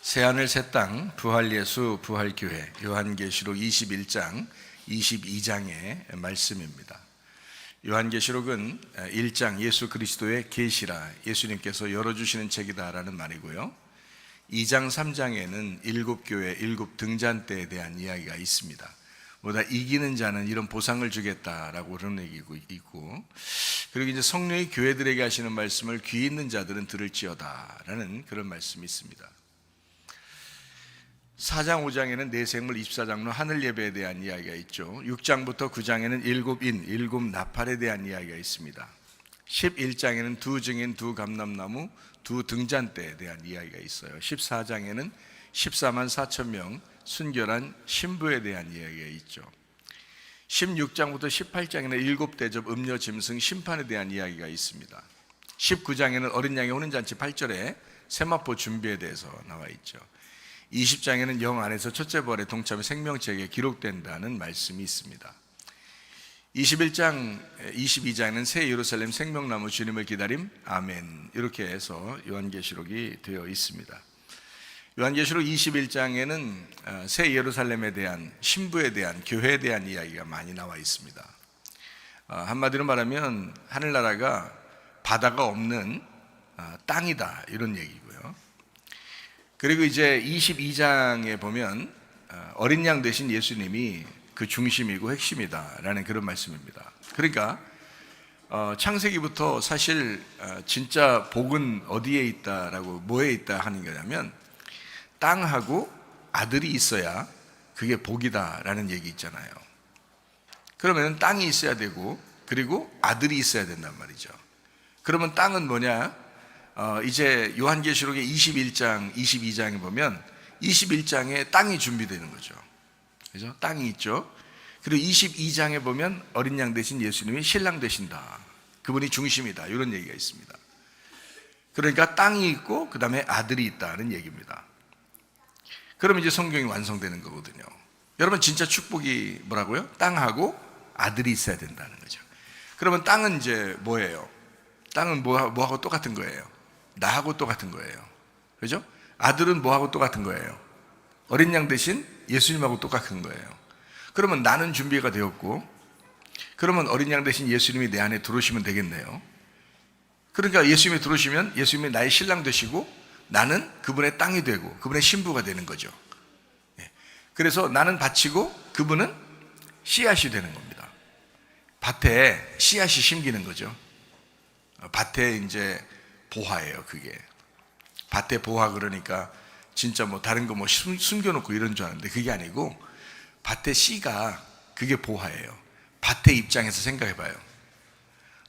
새하늘 새 땅 부활예수 부활교회 요한계시록 21장 22장의 말씀입니다. 요한계시록은 1장 예수 그리스도의 계시라, 예수님께서 열어주시는 책이다라는 말이고요. 2장 3장에는 일곱 교회 일곱 등잔대에 대한 이야기가 있습니다. 보다 이기는 자는 이런 보상을 주겠다라고 그런 얘기고 있고, 그리고 이제 성령이 교회들에게 하시는 말씀을 귀 있는 자들은 들을지어다라는 그런 말씀이 있습니다. 4장 5장에는 내생물, 24장로 하늘 예배에 대한 이야기가 있죠. 6장부터 9장에는 일곱 인, 일곱 나팔에 대한 이야기가 있습니다. 11장에는 두 증인, 두 감람나무, 두 등잔대에 대한 이야기가 있어요. 14장에는 14만 4천 명 순결한 신부에 대한 이야기가 있죠. 16장부터 18장에는 일곱 대접 음료 짐승 심판에 대한 이야기가 있습니다. 19장에는 어린 양의 혼인 잔치 8절에 세마포 준비에 대해서 나와 있죠. 20장에는 영 안에서 첫째 벌의 동참이 생명책에 기록된다는 말씀이 있습니다. 21장, 22장에는 새 예루살렘 생명나무 주님을 기다림, 아멘, 이렇게 해서 요한계시록이 되어 있습니다. 요한계시록 21장에는 새 예루살렘에 대한, 신부에 대한, 교회에 대한 이야기가 많이 나와 있습니다. 한마디로 말하면 하늘나라가 바다가 없는 땅이다, 이런 얘기고요. 그리고 이제 22장에 보면 어린 양 되신 예수님이 그 중심이고 핵심이다라는 그런 말씀입니다. 그러니까 창세기부터 사실 진짜 복은 어디에 있다라고, 뭐에 있다 하는 거냐면 땅하고 아들이 있어야 그게 복이다라는 얘기 있잖아요. 그러면 땅이 있어야 되고, 그리고 아들이 있어야 된단 말이죠. 그러면 땅은 뭐냐? 이제 요한계시록의 21장, 22장에 보면 21장에 땅이 준비되는 거죠. 그죠? 땅이 있죠. 그리고 22장에 보면 어린 양 되신 예수님이 신랑 되신다. 그분이 중심이다. 이런 얘기가 있습니다. 그러니까 땅이 있고 그 다음에 아들이 있다는 얘기입니다. 그러면 이제 성경이 완성되는 거거든요. 여러분, 진짜 축복이 뭐라고요? 땅하고 아들이 있어야 된다는 거죠. 그러면 땅은 이제 뭐예요? 땅은 뭐하고 똑같은 거예요? 나하고 똑같은 거예요. 그죠? 아들은 뭐하고 똑같은 거예요? 어린 양 대신 예수님하고 똑같은 거예요. 그러면 나는 준비가 되었고, 그러면 어린 양 대신 예수님이 내 안에 들어오시면 되겠네요. 그러니까 예수님이 들어오시면 예수님이 나의 신랑 되시고, 나는 그분의 땅이 되고 그분의 신부가 되는 거죠. 그래서 나는 밭이고 그분은 씨앗이 되는 겁니다. 밭에 씨앗이 심기는 거죠. 밭에 이제 보화예요. 그게 밭에 보화, 그러니까 진짜 뭐 다른 거 뭐 숨겨놓고 이런 줄 아는데 그게 아니고, 밭에 씨가 그게 보화예요. 밭의 입장에서 생각해봐요.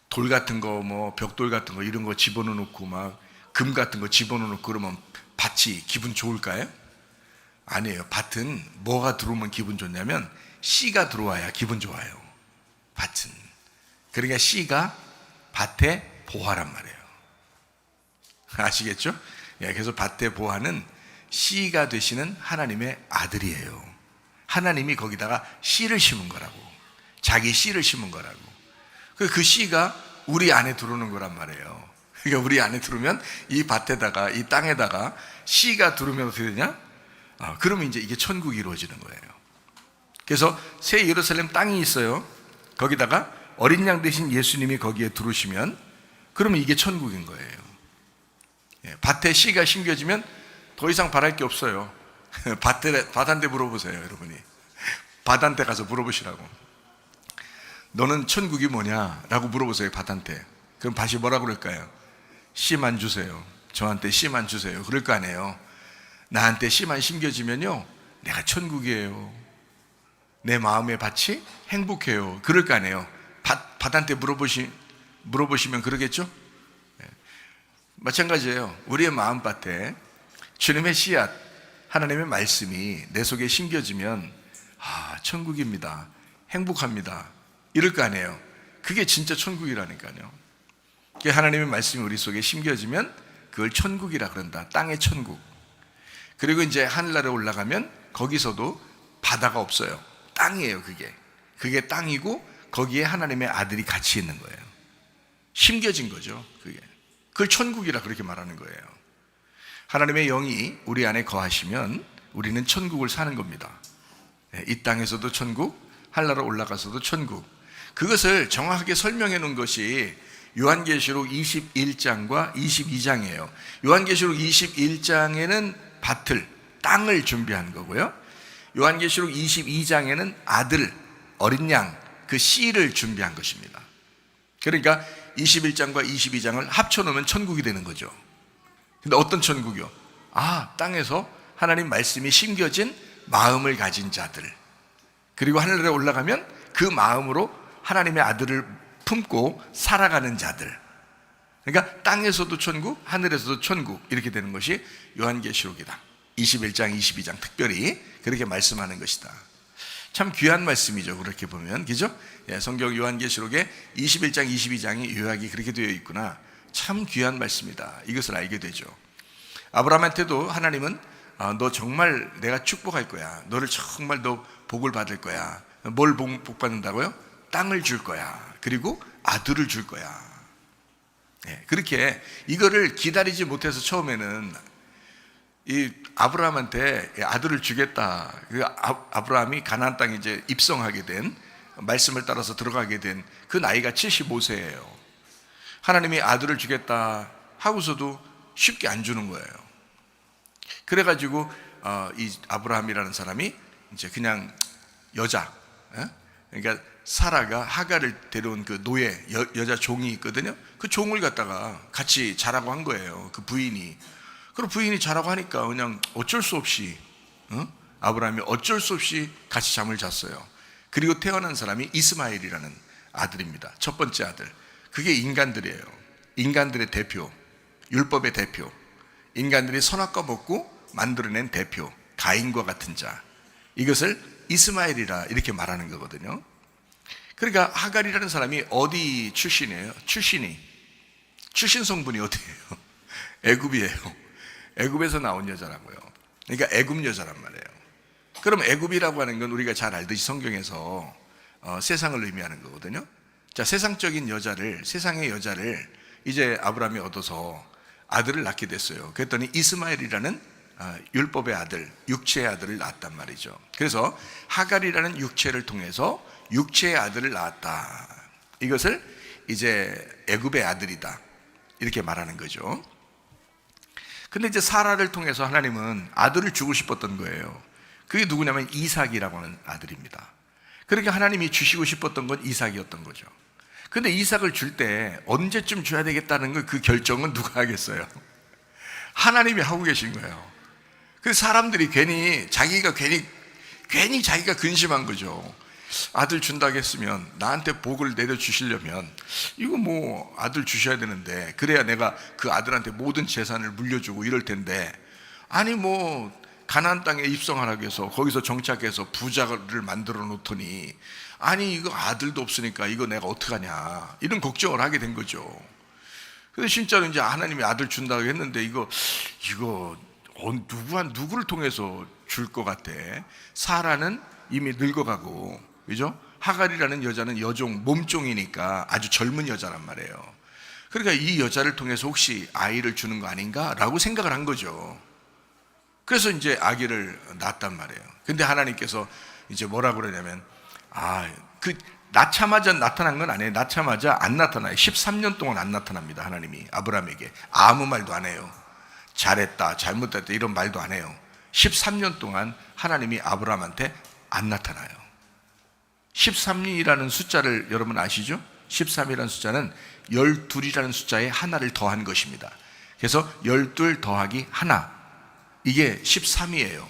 돌 같은 거, 뭐 벽돌 같은 거 이런 거 집어넣고 막 금 같은 거 집어넣고 그러면 밭이 기분 좋을까요? 아니에요. 밭은 뭐가 들어오면 기분 좋냐면 씨가 들어와야 기분 좋아요. 밭은. 그러니까 씨가 밭의 보화란 말이에요. 아시겠죠? 그래서 밭의 보화는 씨가 되시는 하나님의 아들이에요. 하나님이 거기다가 씨를 심은 거라고. 자기 씨를 심은 거라고. 그 씨가 우리 안에 들어오는 거란 말이에요. 그러니까 우리 안에 들어오면 이 밭에다가, 이 땅에다가 씨가 들어오면 어떻게 되냐? 그러면 이제 이게 천국이 이루어지는 거예요. 그래서 새 예루살렘 땅이 있어요. 거기다가 어린 양 되신 예수님이 거기에 들어오시면, 그러면 이게 천국인 거예요. 밭에 씨가 심겨지면 더 이상 바랄 게 없어요. 밭한테 물어보세요, 여러분이. 밭한테 가서 물어보시라고. 너는 천국이 뭐냐? 라고 물어보세요, 밭한테. 그럼 밭이 뭐라 그럴까요? 씨만 주세요. 저한테 씨만 주세요. 그럴 거 아니에요. 나한테 씨만 심겨지면요, 내가 천국이에요. 내 마음의 밭이 행복해요. 그럴 거 아니에요. 밭한테 물어보시면 그러겠죠? 마찬가지예요. 우리의 마음밭에 주님의 씨앗, 하나님의 말씀이 내 속에 심겨지면 천국입니다, 행복합니다, 이럴 거 아니에요. 그게 진짜 천국이라니까요. 하나님의 말씀이 우리 속에 심겨지면 그걸 천국이라 그런다. 땅의 천국. 그리고 이제 하늘나라에 올라가면 거기서도 바다가 없어요. 땅이에요. 그게 땅이고 거기에 하나님의 아들이 같이 있는 거예요. 심겨진 거죠. 그걸 천국이라 그렇게 말하는 거예요. 하나님의 영이 우리 안에 거하시면 우리는 천국을 사는 겁니다. 이 땅에서도 천국, 하늘나라 올라가서도 천국. 그것을 정확하게 설명해 놓은 것이 요한계시록 21장과 22장이에요. 요한계시록 21장에는 밭을, 땅을 준비한 거고요. 요한계시록 22장에는 아들, 어린 양, 그 씨를 준비한 것입니다. 그러니까 21장과 22장을 합쳐놓으면 천국이 되는 거죠. 근데 어떤 천국이요? 땅에서 하나님 말씀이 심겨진 마음을 가진 자들, 그리고 하늘에 올라가면 그 마음으로 하나님의 아들을 품고 살아가는 자들. 그러니까 땅에서도 천국, 하늘에서도 천국, 이렇게 되는 것이 요한계시록이다. 21장, 22장 특별히 그렇게 말씀하는 것이다. 참 귀한 말씀이죠. 그렇게 보면, 그죠? 성경 요한계시록에 21장, 22장이 요약이 그렇게 되어 있구나. 참 귀한 말씀이다. 이것을 알게 되죠. 아브라함한테도 하나님은 너 정말 내가 축복할 거야. 너를 정말 너 복을 받을 거야. 뭘 복 받는다고요? 땅을 줄 거야. 그리고 아들을 줄 거야. 그렇게 이거를 기다리지 못해서 처음에는 이 아브라함한테 아들을 주겠다. 아브라함이 가나안 땅에 이제 입성하게 된, 말씀을 따라서 들어가게 된 그 나이가 75세예요. 하나님이 아들을 주겠다 하고서도 쉽게 안 주는 거예요. 그래가지고 이 아브라함이라는 사람이 이제 그냥 여자, 그러니까 사라가 하갈을 데려온 그 노예, 여자 종이 있거든요. 그 종을 갖다가 같이 자라고 한 거예요. 그 부인이. 그리고 부인이 자라고 하니까 그냥 어쩔 수 없이 아브라함이 어쩔 수 없이 같이 잠을 잤어요. 그리고 태어난 사람이 이스마엘이라는 아들입니다. 첫 번째 아들. 그게 인간들이에요. 인간들의 대표, 율법의 대표, 인간들이 선악과 먹고 만들어낸 대표, 가인과 같은 자. 이것을 이스마엘이라 이렇게 말하는 거거든요. 그러니까 하갈이라는 사람이 어디 출신이에요? 출신 성분이 어디예요? 애굽이에요. 애굽에서 나온 여자라고요. 그러니까 애굽 여자란 말이에요. 그럼 애굽이라고 하는 건 우리가 잘 알듯이 성경에서 세상을 의미하는 거거든요. 자, 세상적인 여자를, 세상의 여자를 이제 아브라함이 얻어서 아들을 낳게 됐어요. 그랬더니 이스마엘이라는 율법의 아들, 육체의 아들을 낳았단 말이죠. 그래서 하갈이라는 육체를 통해서 육체의 아들을 낳았다. 이것을 이제 애굽의 아들이다, 이렇게 말하는 거죠. 근데 이제 사라를 통해서 하나님은 아들을 주고 싶었던 거예요. 그게 누구냐면 이삭이라고 하는 아들입니다. 그러니까 하나님이 주시고 싶었던 건 이삭이었던 거죠. 근데 이삭을 줄 때 언제쯤 줘야 되겠다는 그 결정은 누가 하겠어요? 하나님이 하고 계신 거예요. 그 사람들이 괜히 자기가 근심한 거죠. 아들 준다고 했으면, 나한테 복을 내려 주시려면 이거 뭐 아들 주셔야 되는데, 그래야 내가 그 아들한테 모든 재산을 물려주고 이럴 텐데, 아니 뭐 가나안 땅에 입성하라고 해서 거기서 정착해서 부자를 만들어 놓더니, 아니 이거 아들도 없으니까 이거 내가 어떡하냐, 이런 걱정을 하게 된 거죠. 근데 진짜로 이제 하나님이 아들 준다고 했는데 이거 누구를 통해서 줄 것 같아? 사라는 이미 늙어가고, 그죠? 하갈이라는 여자는 여종, 몸종이니까 아주 젊은 여자란 말이에요. 그러니까 이 여자를 통해서 혹시 아이를 주는 거 아닌가라고 생각을 한 거죠. 그래서 이제 아기를 낳았단 말이에요. 근데 하나님께서 이제 뭐라고 그러냐면, 낳자마자 나타난 건 아니에요. 낳자마자 안 나타나요. 13년 동안 안 나타납니다. 하나님이 아브라함에게 아무 말도 안 해요. 잘했다, 잘못했다 이런 말도 안 해요. 13년 동안 하나님이 아브라함한테 안 나타나요. 13이라는 숫자를 여러분 아시죠? 13이라는 숫자는 12이라는 숫자에 하나를 더한 것입니다. 그래서 12 더하기 하나, 이게 13이에요.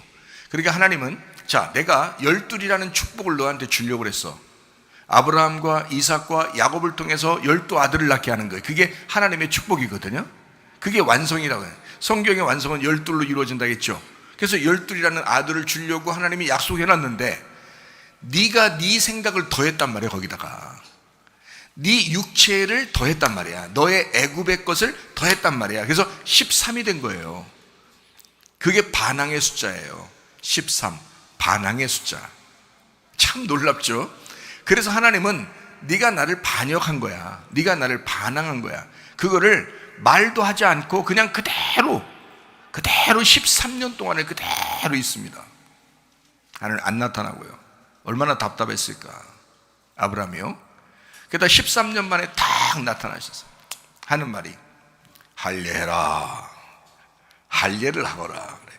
그러니까 하나님은, 자, 내가 12이라는 축복을 너한테 주려고 그랬어. 아브라함과 이삭과 야곱을 통해서 12아들을 낳게 하는 거예요. 그게 하나님의 축복이거든요. 그게 완성이라고 해요. 성경의 완성은 12로 이루어진다고 했죠. 그래서 12이라는 아들을 주려고 하나님이 약속해놨는데, 네가 네 생각을 더했단 말이야. 거기다가 네 육체를 더했단 말이야. 너의 애굽의 것을 더했단 말이야. 그래서 13이 된 거예요. 그게 반항의 숫자예요. 13, 반항의 숫자. 참 놀랍죠? 그래서 하나님은 네가 나를 반역한 거야, 네가 나를 반항한 거야, 그거를 말도 하지 않고 그냥 그대로 그대로 13년 동안에 그대로 있습니다. 하나님 안 나타나고요. 얼마나 답답했을까 아브라함이요. 그러다 13년 만에 딱 나타나셨어요. 하는 말이 할례해라, 할례를 하거라 그래.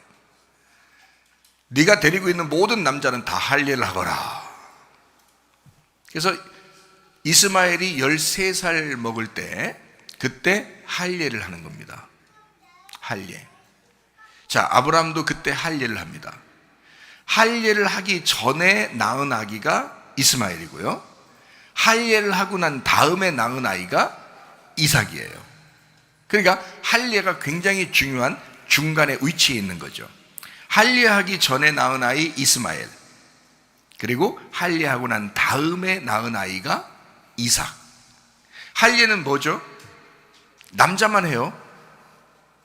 네가 데리고 있는 모든 남자는 다 할례를 하거라. 그래서 이스마엘이 13살 먹을 때 그때 할례를 하는 겁니다. 할례. 자, 아브라함도 그때 할례를 합니다. 할례를 하기 전에 낳은 아기가 이스마엘이고요, 할례를 하고 난 다음에 낳은 아이가 이삭이에요. 그러니까 할례가 굉장히 중요한 중간에 위치해 있는 거죠. 할례하기 전에 낳은 아이 이스마엘, 그리고 할례하고 난 다음에 낳은 아이가 이삭. 할례는 뭐죠? 남자만 해요.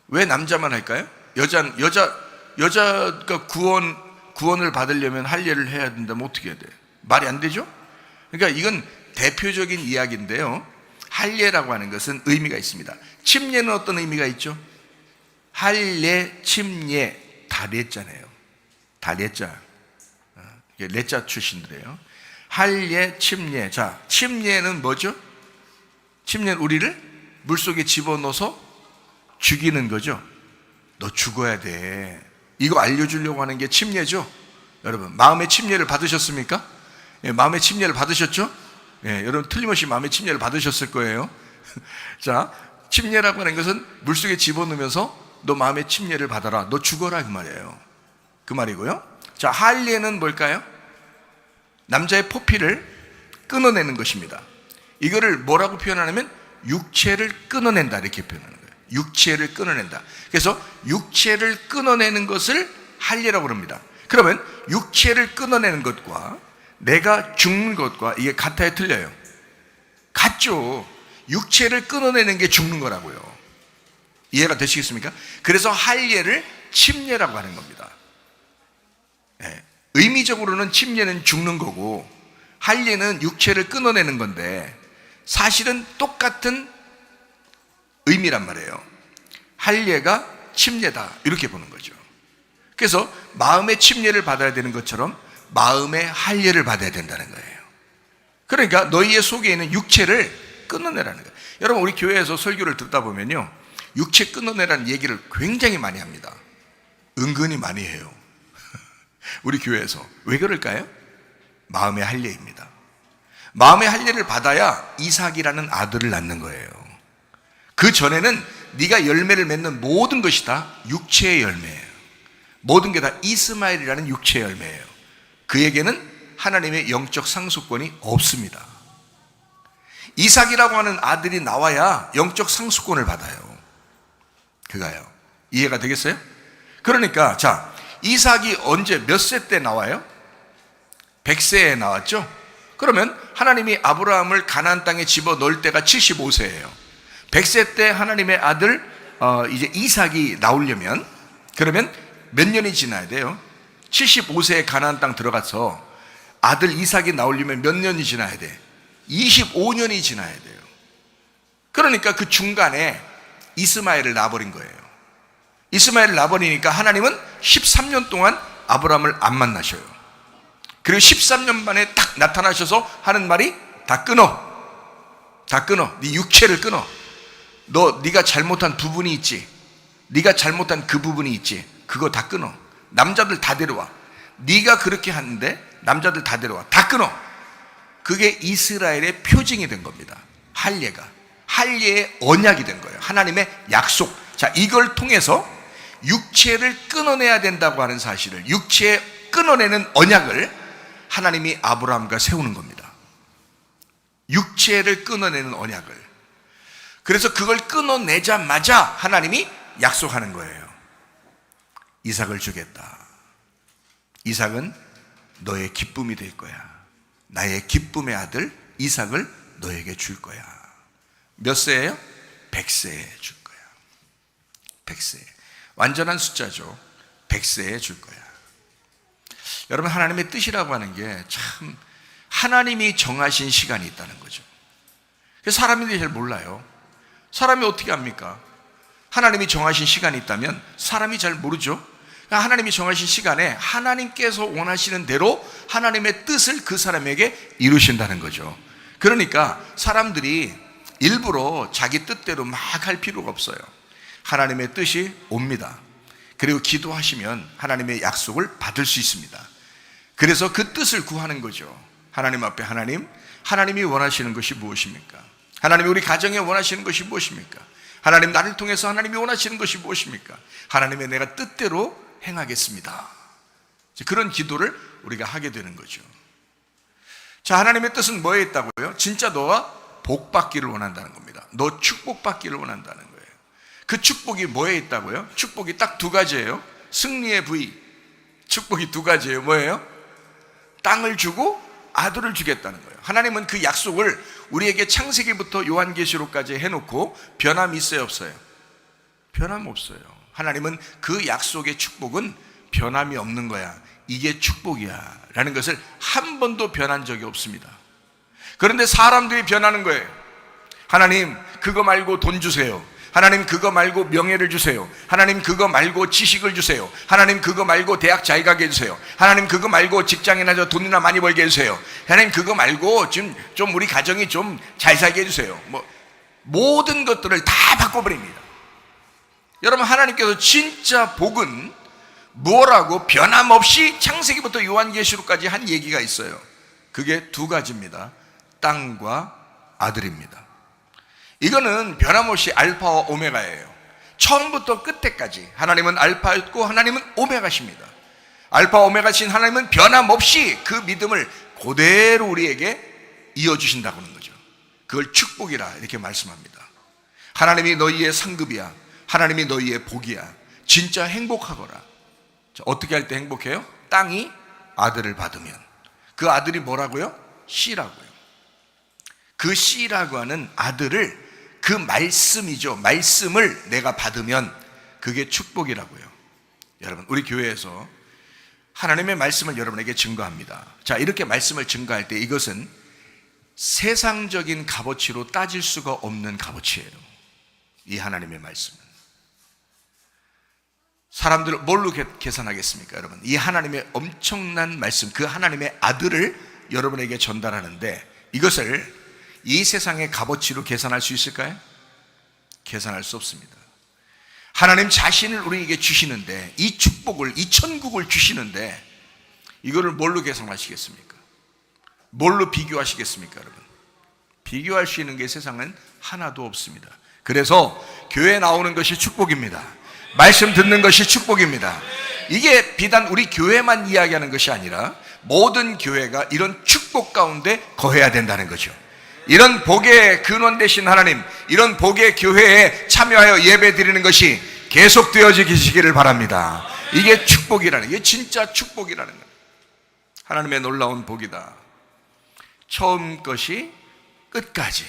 왜 남자만 할까요? 여자가 구원을 받으려면 할례를 해야 된다면 어떻게 해야 돼요? 말이 안 되죠? 그러니까 이건 대표적인 이야기인데요, 할례라고 하는 것은 의미가 있습니다. 침례는 어떤 의미가 있죠? 할례, 침례 다 레자네요. 다 레자. 레자 출신들이에요. 할례, 침례. 자, 침례는 뭐죠? 침례는 우리를 물속에 집어넣어서 죽이는 거죠. 너 죽어야 돼, 이거 알려주려고 하는 게 침례죠. 여러분, 마음의 침례를 받으셨습니까? 예, 마음의 침례를 받으셨죠? 예, 여러분 틀림없이 마음의 침례를 받으셨을 거예요. 자, 침례라고 하는 것은 물속에 집어넣으면서 너 마음의 침례를 받아라, 너 죽어라, 그 말이에요. 그 말이고요. 자, 할례는 뭘까요? 남자의 포피를 끊어내는 것입니다. 이거를 뭐라고 표현하냐면 육체를 끊어낸다, 이렇게 표현하는 거예요. 육체를 끊어낸다. 그래서 육체를 끊어내는 것을 할례라고 합니다. 그러면 육체를 끊어내는 것과 내가 죽는 것과 이게 같아요, 틀려요? 같죠. 육체를 끊어내는 게 죽는 거라고요. 이해가 되시겠습니까? 그래서 할례를 침례라고 하는 겁니다. 네. 의미적으로는 침례는 죽는 거고 할례는 육체를 끊어내는 건데 사실은 똑같은 의미란 말이에요. 할례가 침례다, 이렇게 보는 거죠. 그래서 마음의 침례를 받아야 되는 것처럼 마음의 할례를 받아야 된다는 거예요. 그러니까 너희의 속에 있는 육체를 끊어내라는 거예요. 여러분, 우리 교회에서 설교를 듣다 보면요, 육체 끊어내라는 얘기를 굉장히 많이 합니다. 은근히 많이 해요. 우리 교회에서. 왜 그럴까요? 마음의 할례입니다. 마음의 할례를 받아야 이삭이라는 아들을 낳는 거예요. 그 전에는 네가 열매를 맺는 모든 것이 다 육체의 열매예요. 모든 게 다 이스마엘이라는 육체의 열매예요. 그에게는 하나님의 영적 상속권이 없습니다. 이삭이라고 하는 아들이 나와야 영적 상속권을 받아요. 그가요. 이해가 되겠어요? 그러니까 자, 이삭이 언제 몇 세 때 나와요? 100세에 나왔죠? 그러면 하나님이 아브라함을 가나안 땅에 집어넣을 때가 75세예요. 100세 때 하나님의 아들 이제 이삭이 나오려면 그러면 몇 년이 지나야 돼요? 75세에 가나안 땅 들어가서 아들 이삭이 나오려면 몇 년이 지나야 돼? 25년이 지나야 돼요. 그러니까 그 중간에 이스마엘을 낳아버린 거예요. 이스마엘을 낳아버리니까 하나님은 13년 동안 아브라함을 안 만나셔요. 그리고 13년 만에 딱 나타나셔서 하는 말이 다 끊어. 다 끊어. 네 육체를 끊어. 네가 잘못한 부분이 있지. 네가 잘못한 그 부분이 있지. 그거 다 끊어. 남자들 다 데려와. 네가 그렇게 하는데 남자들 다 데려와. 다 끊어. 그게 이스라엘의 표징이 된 겁니다. 할례가. 할례의 언약이 된 거예요. 하나님의 약속. 자, 이걸 통해서 육체를 끊어내야 된다고 하는 사실을, 육체 끊어내는 언약을 하나님이 아브라함과 세우는 겁니다. 육체를 끊어내는 언약을. 그래서 그걸 끊어내자마자 하나님이 약속하는 거예요. 이삭을 주겠다. 이삭은 너의 기쁨이 될 거야. 나의 기쁨의 아들 이삭을 너에게 줄 거야. 몇 세예요? 100세에 줄 거야. 100세. 완전한 숫자죠. 100세에 줄 거야. 여러분, 하나님의 뜻이라고 하는 게 참 하나님이 정하신 시간이 있다는 거죠. 그래서 사람들이 잘 몰라요. 사람이 어떻게 합니까? 하나님이 정하신 시간이 있다면 사람이 잘 모르죠. 하나님이 정하신 시간에 하나님께서 원하시는 대로 하나님의 뜻을 그 사람에게 이루신다는 거죠. 그러니까 사람들이 일부러 자기 뜻대로 막 할 필요가 없어요. 하나님의 뜻이 옵니다. 그리고 기도하시면 하나님의 약속을 받을 수 있습니다. 그래서 그 뜻을 구하는 거죠. 하나님 앞에 하나님이 원하시는 것이 무엇입니까? 하나님이 우리 가정에 원하시는 것이 무엇입니까? 하나님 나를 통해서 하나님이 원하시는 것이 무엇입니까? 하나님의 내가 뜻대로 행하겠습니다. 그런 기도를 우리가 하게 되는 거죠. 자, 하나님의 뜻은 뭐에 있다고요? 진짜 너와 복 받기를 원한다는 겁니다. 너 축복 받기를 원한다는 거예요. 그 축복이 뭐에 있다고요? 축복이 딱 두 가지예요. 승리의 부위. 축복이 두 가지예요. 뭐예요? 땅을 주고 아들을 주겠다는 거예요. 하나님은 그 약속을 우리에게 창세기부터 요한계시록까지 해놓고 변함이 있어요, 없어요? 변함 없어요. 하나님은 그 약속의 축복은 변함이 없는 거야. 이게 축복이야 라는 것을 한 번도 변한 적이 없습니다. 그런데 사람들이 변하는 거예요. 하나님 그거 말고 돈 주세요. 하나님 그거 말고 명예를 주세요. 하나님 그거 말고 지식을 주세요. 하나님 그거 말고 대학 잘 가게 해주세요. 하나님 그거 말고 직장이나 돈이나 많이 벌게 해주세요. 하나님 그거 말고 좀 우리 가정이 좀 잘 살게 해주세요. 모든 것들을 다 바꿔버립니다. 여러분, 하나님께서 진짜 복은 뭐라고 변함없이 창세기부터 요한계시록까지 한 얘기가 있어요. 그게 두 가지입니다. 땅과 아들입니다. 이거는 변함없이 알파와 오메가예요. 처음부터 끝에까지 하나님은 알파였고 하나님은 오메가십니다. 알파 오메가신 하나님은 변함없이 그 믿음을 그대로 우리에게 이어주신다고 하는 거죠. 그걸 축복이라 이렇게 말씀합니다. 하나님이 너희의 상급이야. 하나님이 너희의 복이야. 진짜 행복하거라. 어떻게 할 때 행복해요? 땅이 아들을 받으면. 그 아들이 뭐라고요? 씨라고요. 그 씨라고 하는 아들을, 그 말씀이죠. 말씀을 내가 받으면 그게 축복이라고요. 여러분, 우리 교회에서 하나님의 말씀을 여러분에게 증거합니다. 자, 이렇게 말씀을 증거할 때 이것은 세상적인 값어치로 따질 수가 없는 값어치예요. 이 하나님의 말씀은. 사람들을 뭘로 계산하겠습니까, 여러분? 이 하나님의 엄청난 말씀, 그 하나님의 아들을 여러분에게 전달하는데 이것을 이 세상의 값어치로 계산할 수 있을까요? 계산할 수 없습니다. 하나님 자신을 우리에게 주시는데, 이 축복을, 이 천국을 주시는데 이거를 뭘로 계산하시겠습니까? 뭘로 비교하시겠습니까, 여러분? 비교할 수 있는 게 세상은 하나도 없습니다. 그래서 교회에 나오는 것이 축복입니다. 말씀 듣는 것이 축복입니다. 이게 비단 우리 교회만 이야기하는 것이 아니라 모든 교회가 이런 축복 가운데 거해야 된다는 거죠. 이런 복의 근원 되신 하나님, 이런 복의 교회에 참여하여 예배 드리는 것이 계속되어지기를 바랍니다. 이게 축복이라는, 이게 진짜 축복이라는 거예요. 하나님의 놀라운 복이다. 처음 것이 끝까지.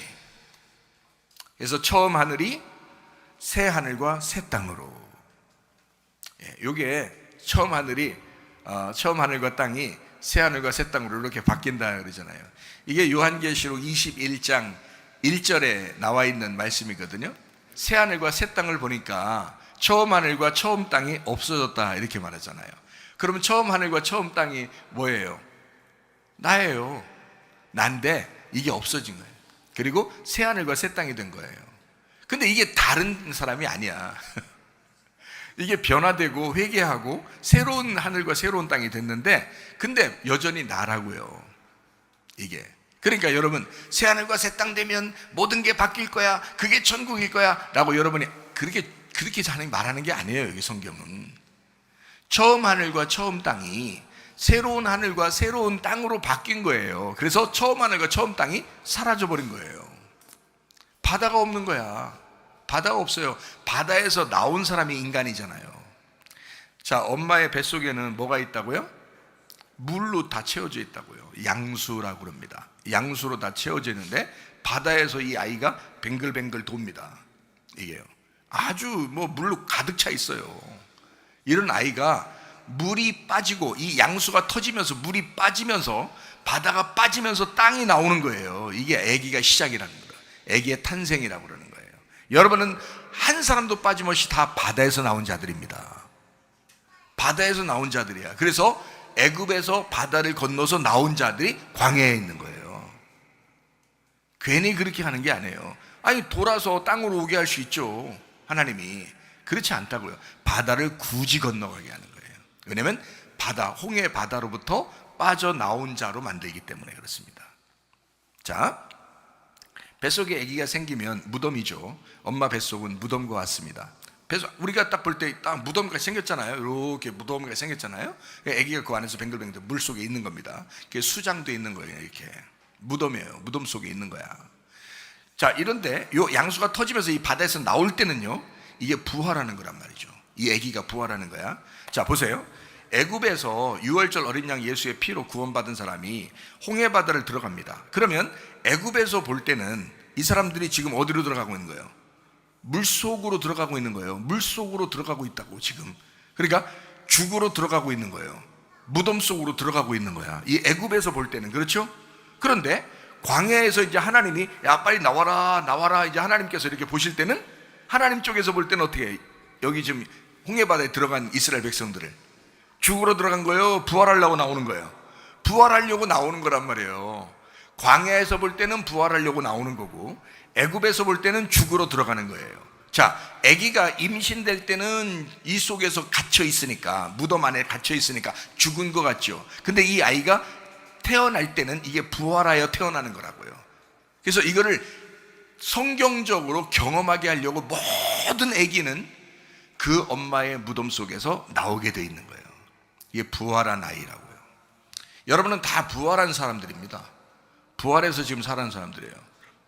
그래서 처음 하늘이 새 하늘과 새 땅으로. 이게 처음 하늘과 땅이 새 하늘과 새 땅으로 이렇게 바뀐다 그러잖아요. 이게 요한계시록 21장 1절에 나와 있는 말씀이거든요. 새 하늘과 새 땅을 보니까 처음 하늘과 처음 땅이 없어졌다 이렇게 말하잖아요. 그러면 처음 하늘과 처음 땅이 뭐예요? 나예요. 난데 이게 없어진 거예요. 그리고 새 하늘과 새 땅이 된 거예요. 근데 이게 다른 사람이 아니야. 이게 변화되고 회개하고 새로운 하늘과 새로운 땅이 됐는데, 근데 여전히 나라고요. 이게. 그러니까 여러분, 새 하늘과 새 땅 되면 모든 게 바뀔 거야, 그게 천국일 거야 라고 여러분이 그렇게 하나님 말하는 게 아니에요. 여기 성경은 처음 하늘과 처음 땅이 새로운 하늘과 새로운 땅으로 바뀐 거예요. 그래서 처음 하늘과 처음 땅이 사라져버린 거예요. 바다가 없는 거야. 바다가 없어요. 바다에서 나온 사람이 인간이잖아요. 자, 엄마의 뱃속에는 뭐가 있다고요? 물로 다 채워져 있다고요. 양수라고 그럽니다. 양수로 다 채워져 있는데 바다에서 이 아이가 뱅글뱅글 돕니다. 이게요. 아주 물로 가득 차 있어요. 이런 아이가 물이 빠지고 이 양수가 터지면서 물이 빠지면서 바다가 빠지면서 땅이 나오는 거예요. 이게 아기가 시작이라는 거예요. 아기의 탄생이라고 그러는 거예요. 여러분은 한 사람도 빠짐없이 다 바다에서 나온 자들입니다. 바다에서 나온 자들이야. 그래서 애굽에서 바다를 건너서 나온 자들이 광야에 있는 거예요. 괜히 그렇게 하는 게 아니에요. 아니, 돌아서 땅으로 오게 할 수 있죠, 하나님이. 그렇지 않다고요. 바다를 굳이 건너가게 하는 거예요. 왜냐하면 바다, 홍해 바다로부터 빠져나온 자로 만들기 때문에 그렇습니다. 자, 뱃속에 아기가 생기면 무덤이죠. 엄마 뱃속은 무덤과 같습니다. 우리가 딱 볼 때 딱 무덤가 생겼잖아요. 이렇게 무덤가 생겼잖아요. 아기가 그 안에서 뱅글뱅글 물 속에 있는 겁니다. 그게 수장도 있는 거예요. 이렇게 무덤이에요. 무덤 속에 있는 거야. 자, 이런데 요 양수가 터지면서 이 바다에서 나올 때는요, 이게 부활하는 거란 말이죠. 이 아기가 부활하는 거야. 자, 보세요. 애굽에서 유월절 어린 양 예수의 피로 구원받은 사람이 홍해 바다를 들어갑니다. 그러면 애굽에서 볼 때는 이 사람들이 지금 어디로 들어가고 있는 거예요? 물속으로 들어가고 있는 거예요. 물속으로 들어가고 있다고 지금. 그러니까 죽으로 들어가고 있는 거예요. 무덤 속으로 들어가고 있는 거야. 이 애굽에서 볼 때는. 그렇죠? 그런데 광야에서 이제 하나님이 야 빨리 나와라 나와라 이제 하나님께서 이렇게 보실 때는 하나님 쪽에서 볼 때는 어떻게 해요? 여기 지금 홍해 바다에 들어간 이스라엘 백성들을 죽으러 들어간 거예요? 부활하려고 나오는 거예요? 부활하려고 나오는 거란 말이에요. 광야에서 볼 때는 부활하려고 나오는 거고 애굽에서 볼 때는 죽으러 들어가는 거예요. 자, 아기가 임신될 때는 이 속에서 갇혀 있으니까, 무덤 안에 갇혀 있으니까 죽은 것 같죠. 근데 이 아이가 태어날 때는 이게 부활하여 태어나는 거라고요. 그래서 이거를 성경적으로 경험하게 하려고 모든 아기는 그 엄마의 무덤 속에서 나오게 돼 있는 거예요. 이게 부활한 아이라고요. 여러분은 다 부활한 사람들입니다. 부활해서 지금 살아는 사람들이에요.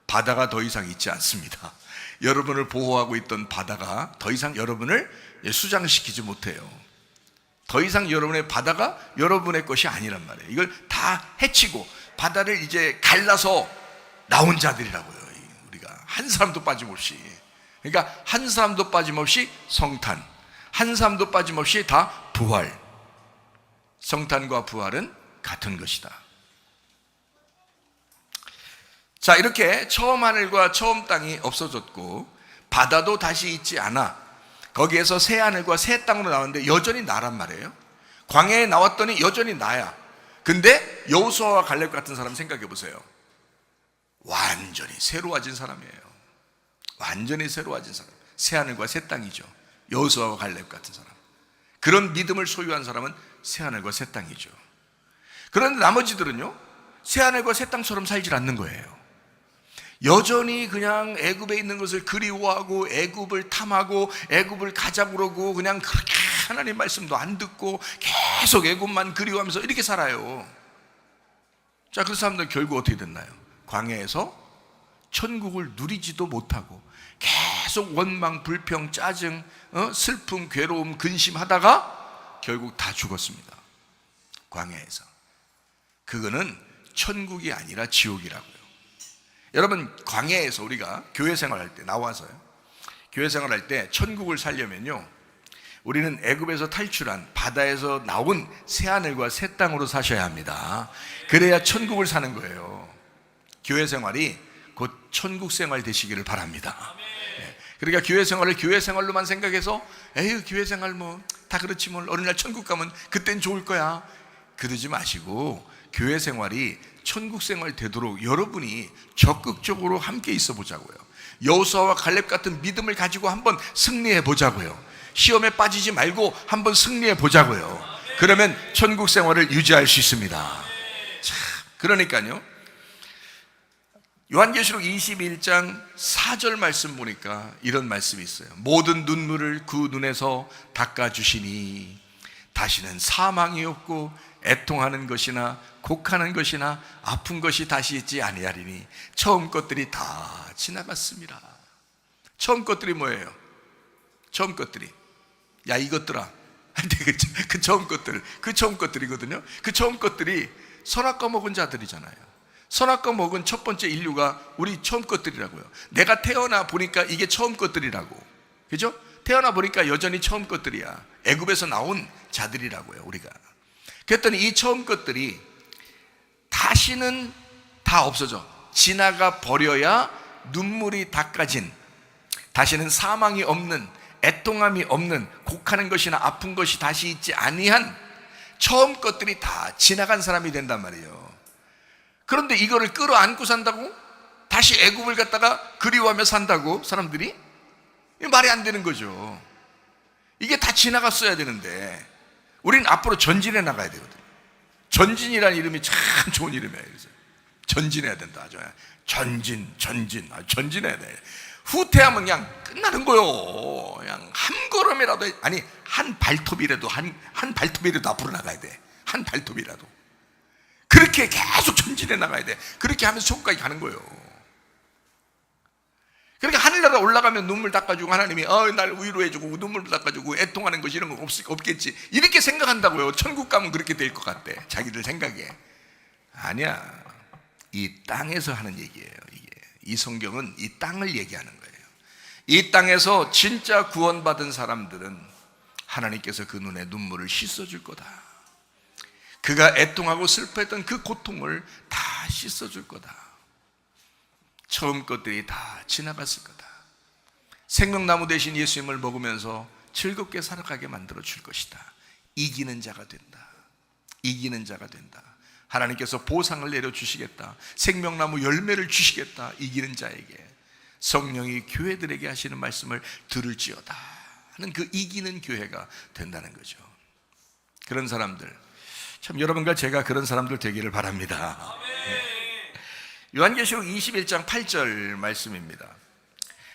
바다가 더 이상 있지 않습니다. 여러분을 보호하고 있던 바다가 더 이상 여러분을 수장시키지 못해요. 더 이상 여러분의 바다가 여러분의 것이 아니란 말이에요. 이걸 다 해치고 바다를 이제 갈라서 나온 자들이라고요. 우리가 한 사람도 빠짐없이. 그러니까 한 사람도 빠짐없이 성탄, 한 사람도 빠짐없이 다 부활. 성탄과 부활은 같은 것이다. 자, 이렇게 처음 하늘과 처음 땅이 없어졌고 바다도 다시 있지 않아 거기에서 새 하늘과 새 땅으로 나왔는데 여전히 나란 말이에요. 광야에 나왔더니 여전히 나야. 근데 여호수아와 갈렙 같은 사람 생각해 보세요. 완전히 새로워진 사람이에요. 완전히 새로워진 사람. 새 하늘과 새 땅이죠. 여호수아와 갈렙 같은 사람. 그런 믿음을 소유한 사람은 새 하늘과 새 땅이죠. 그런데 나머지들은요, 새 하늘과 새 땅처럼 살질 않는 거예요. 여전히 그냥 애굽에 있는 것을 그리워하고 애굽을 탐하고 애굽을 가자 그러고 그냥 그렇게 하나님 말씀도 안 듣고 계속 애굽만 그리워하면서 이렇게 살아요. 자, 그 사람들 결국 어떻게 됐나요? 광야에서 천국을 누리지도 못하고 계속 원망, 불평, 짜증, 슬픔, 괴로움, 근심하다가 결국 다 죽었습니다. 광야에서. 그거는 천국이 아니라 지옥이라고요. 여러분, 광야에서 우리가 교회 생활할 때 나와서요, 교회 생활할 때 천국을 살려면요, 우리는 애굽에서 탈출한 바다에서 나온 새 하늘과 새 땅으로 사셔야 합니다. 그래야 천국을 사는 거예요. 교회 생활이 곧 천국 생활 되시기를 바랍니다. 그러니까 교회 생활을 교회 생활로만 생각해서 에휴 교회 생활 뭐 다 그렇지 뭘 어느 날 천국 가면 그땐 좋을 거야 그러지 마시고 교회 생활이 천국 생활 되도록 여러분이 적극적으로 함께 있어 보자고요. 여호수아와 갈렙 같은 믿음을 가지고 한번 승리해 보자고요. 시험에 빠지지 말고 한번 승리해 보자고요. 그러면 천국 생활을 유지할 수 있습니다. 자, 그러니까요, 요한계시록 21장 4절 말씀 보니까 이런 말씀이 있어요. 모든 눈물을 그 눈에서 닦아주시니 다시는 사망이 없고 애통하는 것이나 곡하는 것이나 아픈 것이 다시 있지 아니하리니 처음 것들이 다 지나갔습니다. 처음 것들이 뭐예요? 처음 것들이 야 이것들아 그 처음 것들, 그 처음 것들이거든요. 그 처음 것들이 선악과 먹은 자들이잖아요. 선악과 먹은 첫 번째 인류가 우리 처음 것들이라고요. 내가 태어나 보니까 이게 처음 것들이라고. 그죠? 태어나 보니까 여전히 처음 것들이야. 애굽에서 나온 자들이라고요, 우리가. 그랬더니 이 처음 것들이 다시는 다 없어져. 지나가 버려야 눈물이 닦아진 다시는 사망이 없는, 애통함이 없는, 곡하는 것이나 아픈 것이 다시 있지 아니한 처음 것들이 다 지나간 사람이 된단 말이에요. 그런데 이거를 끌어안고 산다고? 다시 애굽을 갖다가 그리워하며 산다고? 사람들이? 말이 안 되는 거죠. 이게 다 지나갔어야 되는데 우리는 앞으로 전진해 나가야 되거든요. 전진이라는 이름이 참 좋은 이름이에요. 그래서 전진해야 된다. 전진해야 돼. 후퇴하면 그냥 끝나는 거요. 그냥 한 걸음이라도, 아니 한 발톱이라도 한 발톱이라도 앞으로 나가야 돼. 한 발톱이라도. 그렇게 계속 전진해 나가야 돼. 그렇게 하면서 천국까지 가는 거예요. 그러니까 하늘나라 올라가면 눈물 닦아주고 하나님이 날 위로해주고 눈물 닦아주고 애통하는 것이 이런 거 없겠지, 이렇게 생각한다고요. 천국 가면 그렇게 될 것 같대, 자기들 생각에. 아니야. 이 땅에서 하는 얘기예요. 이 성경은 이 땅을 얘기하는 거예요. 이 땅에서 진짜 구원받은 사람들은 하나님께서 그 눈에 눈물을 씻어줄 거다. 그가 애통하고 슬퍼했던 그 고통을 다 씻어줄 거다. 처음 것들이 다 지나갔을 거다. 생명나무 대신 예수님을 먹으면서 즐겁게 살아가게 만들어 줄 것이다. 이기는 자가 된다. 이기는 자가 된다. 하나님께서 보상을 내려주시겠다. 생명나무 열매를 주시겠다. 이기는 자에게. 성령이 교회들에게 하시는 말씀을 들을지어다 하는 그 이기는 교회가 된다는 거죠. 그런 사람들, 참 여러분과 제가 그런 사람들 되기를 바랍니다. 요한계시록 21장 8절 말씀입니다.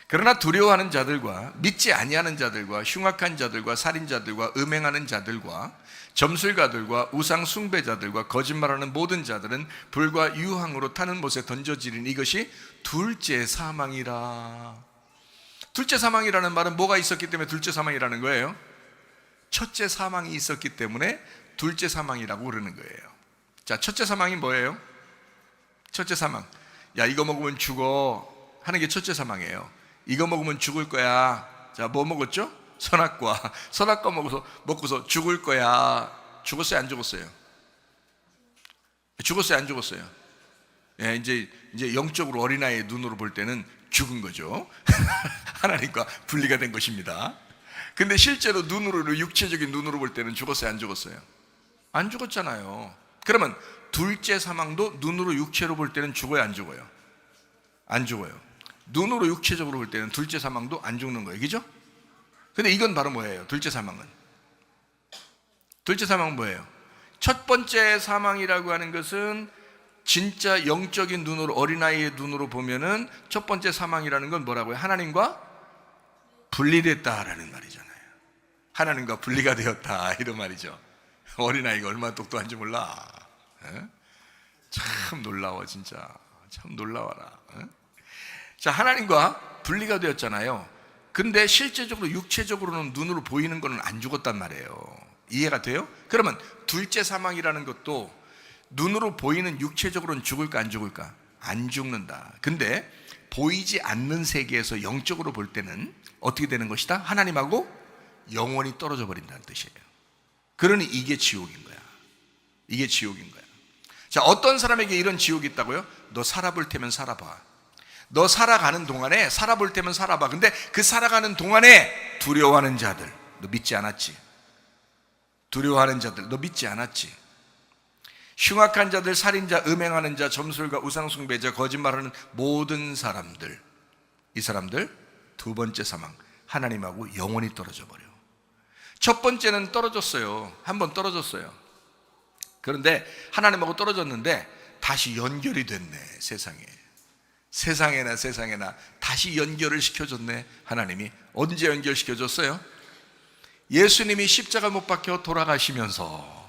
그러나 두려워하는 자들과 믿지 아니하는 자들과 흉악한 자들과 살인자들과 음행하는 자들과 점술가들과 우상 숭배자들과 거짓말하는 모든 자들은 불과 유황으로 타는 못에 던져지린 이것이 둘째 사망이라. 둘째 사망이라는 말은 뭐가 있었기 때문에 둘째 사망이라는 거예요? 첫째 사망이 있었기 때문에 둘째 사망이라고 그러는 거예요. 자, 첫째 사망이 뭐예요? 첫째 사망. 야, 이거 먹으면 죽어 하는 게 첫째 사망이에요. 이거 먹으면 죽을 거야. 자, 뭐 먹었죠? 선악과. 선악과 먹고서 죽을 거야. 죽었어요, 안 죽었어요? 죽었어요, 안 죽었어요? 예, 이제 영적으로 어린아이의 눈으로 볼 때는 죽은 거죠. 하나님과 분리가 된 것입니다. 근데 실제로 눈으로, 육체적인 눈으로 볼 때는 죽었어요, 안 죽었어요? 안 죽었잖아요. 그러면 둘째 사망도 눈으로 육체로 볼 때는 죽어요, 안 죽어요? 안 죽어요. 눈으로 육체적으로 볼 때는 둘째 사망도 안 죽는 거예요. 그죠? 근데 이건 바로 뭐예요? 둘째 사망은 뭐예요? 첫 번째 사망이라고 하는 것은 진짜 영적인 눈으로, 어린아이의 눈으로 보면은 첫 번째 사망이라는 건 뭐라고요? 하나님과 분리됐다라는 말이잖아요. 하나님과 분리가 되었다, 이런 말이죠. 어린아이가 얼마나 똑똑한지 몰라. 참 놀라워, 진짜. 참 놀라워라. 자, 하나님과 분리가 되었잖아요. 근데 실제적으로 육체적으로는 눈으로 보이는 거는 안 죽었단 말이에요. 이해가 돼요? 그러면 둘째 사망이라는 것도 눈으로 보이는 육체적으로는 죽을까 안 죽을까? 안 죽는다. 근데 보이지 않는 세계에서 영적으로 볼 때는 어떻게 되는 것이다? 하나님하고 영원히 떨어져 버린다는 뜻이에요. 그러니 이게 지옥인 거야. 이게 지옥인 거야. 자, 어떤 사람에게 이런 지옥이 있다고요? 너 살아볼 테면 살아봐. 너 살아가는 동안에 살아볼 테면 살아봐. 근데 그 살아가는 동안에 두려워하는 자들, 너 믿지 않았지? 두려워하는 자들, 너 믿지 않았지? 흉악한 자들, 살인자, 음행하는 자, 점술가, 우상숭배자, 거짓말하는 모든 사람들, 이 사람들 두 번째 사망, 하나님하고 영원히 떨어져 버려. 첫 번째는 떨어졌어요. 한번 떨어졌어요. 그런데 하나님하고 떨어졌는데 다시 연결이 됐네. 세상에나 다시 연결을 시켜줬네. 하나님이 언제 연결시켜줬어요? 예수님이 십자가 못 박혀 돌아가시면서,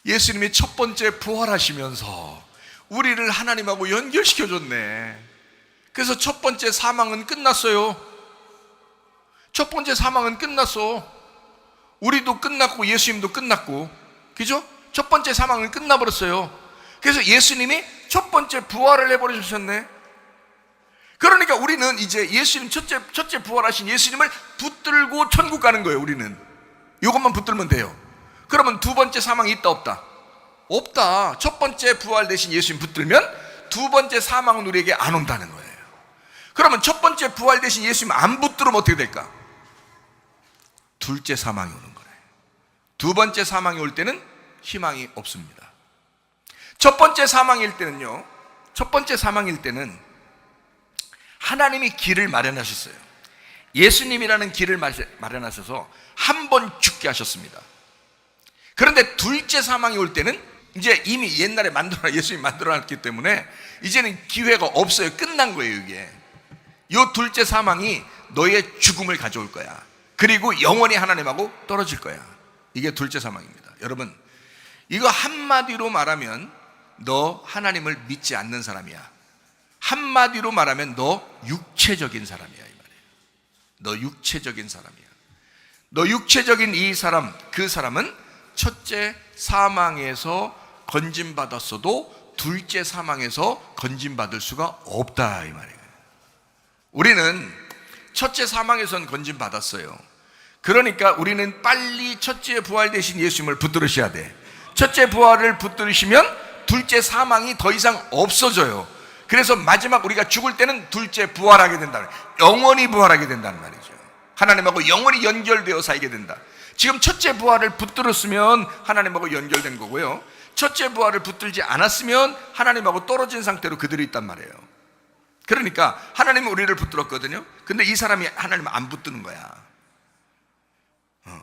예수님이 첫 번째 부활하시면서 우리를 하나님하고 연결시켜줬네. 그래서 첫 번째 사망은 끝났어요. 첫 번째 사망은 끝났어. 우리도 끝났고 예수님도 끝났고, 그죠? 첫 번째 사망은 끝나버렸어요. 그래서 예수님이 첫 번째 부활을 해버리셨네. 그러니까 우리는 이제 예수님 첫째 부활하신 예수님을 붙들고 천국 가는 거예요. 우리는 이것만 붙들면 돼요. 그러면 두 번째 사망이 있다 없다? 없다. 첫 번째 부활 되신 예수님 붙들면 두 번째 사망은 우리에게 안 온다는 거예요. 그러면 첫 번째 부활 대신 예수님 안 붙들으면 어떻게 될까? 둘째 사망이 오는 거예요. 두 번째 사망이 올 때는 희망이 없습니다. 첫 번째 사망일 때는요, 첫 번째 사망일 때는 하나님이 길을 마련하셨어요. 예수님이라는 길을 마련하셔서 한 번 죽게 하셨습니다. 그런데 둘째 사망이 올 때는 이제 이미 옛날에 예수님이 만들어놨기 때문에 이제는 기회가 없어요. 끝난 거예요. 이게 이 둘째 사망이 너의 죽음을 가져올 거야. 그리고 영원히 하나님하고 떨어질 거야. 이게 둘째 사망입니다. 여러분, 이거 한마디로 말하면 너 하나님을 믿지 않는 사람이야. 한마디로 말하면 너 육체적인 사람이야, 이 말이에요. 너 육체적인 사람이야. 너 육체적인 이 사람, 그 사람은 첫째 사망에서 건짐받았어도 둘째 사망에서 건짐받을 수가 없다, 이 말이에요. 우리는 첫째 사망에선 건짐받았어요. 그러니까 우리는 빨리 첫째 부활 대신 예수님을 붙들으셔야 돼. 첫째 부활을 붙들으시면 둘째 사망이 더 이상 없어져요. 그래서 마지막 우리가 죽을 때는 둘째 부활하게 된다. 영원히 부활하게 된다는 말이죠. 하나님하고 영원히 연결되어 살게 된다. 지금 첫째 부활을 붙들었으면 하나님하고 연결된 거고요, 첫째 부활을 붙들지 않았으면 하나님하고 떨어진 상태로 그들이 있단 말이에요. 그러니까 하나님은 우리를 붙들었거든요. 근데 이 사람이 하나님을 안 붙드는 거야.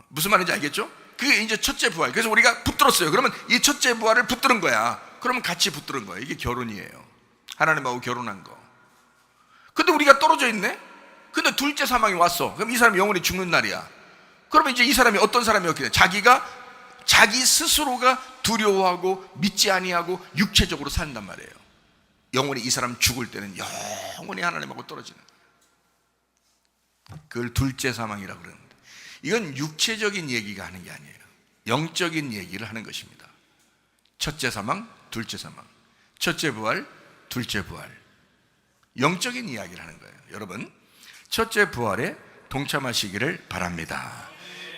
무슨 말인지 알겠죠? 그게 이제 첫째 부활. 그래서 우리가 붙들었어요. 그러면 이 첫째 부활을 붙드는 거야. 그러면 같이 붙드는 거예요. 이게 결혼이에요. 하나님하고 결혼한 거. 근데 우리가 떨어져 있네? 근데 둘째 사망이 왔어. 그럼 이 사람이 영원히 죽는 날이야. 그러면 이제 이 사람이 어떤 사람이었게 돼? 자기 스스로가 두려워하고 믿지 아니하고 육체적으로 산단 말이에요. 영원히 이 사람 죽을 때는 영원히 하나님하고 떨어지는 거예요. 그걸 둘째 사망이라고 그러는데, 이건 육체적인 얘기가 하는 게 아니에요. 영적인 얘기를 하는 것입니다. 첫째 사망, 둘째 사망. 첫째 부활, 둘째 부활. 영적인 이야기를 하는 거예요. 여러분, 첫째 부활에 동참하시기를 바랍니다.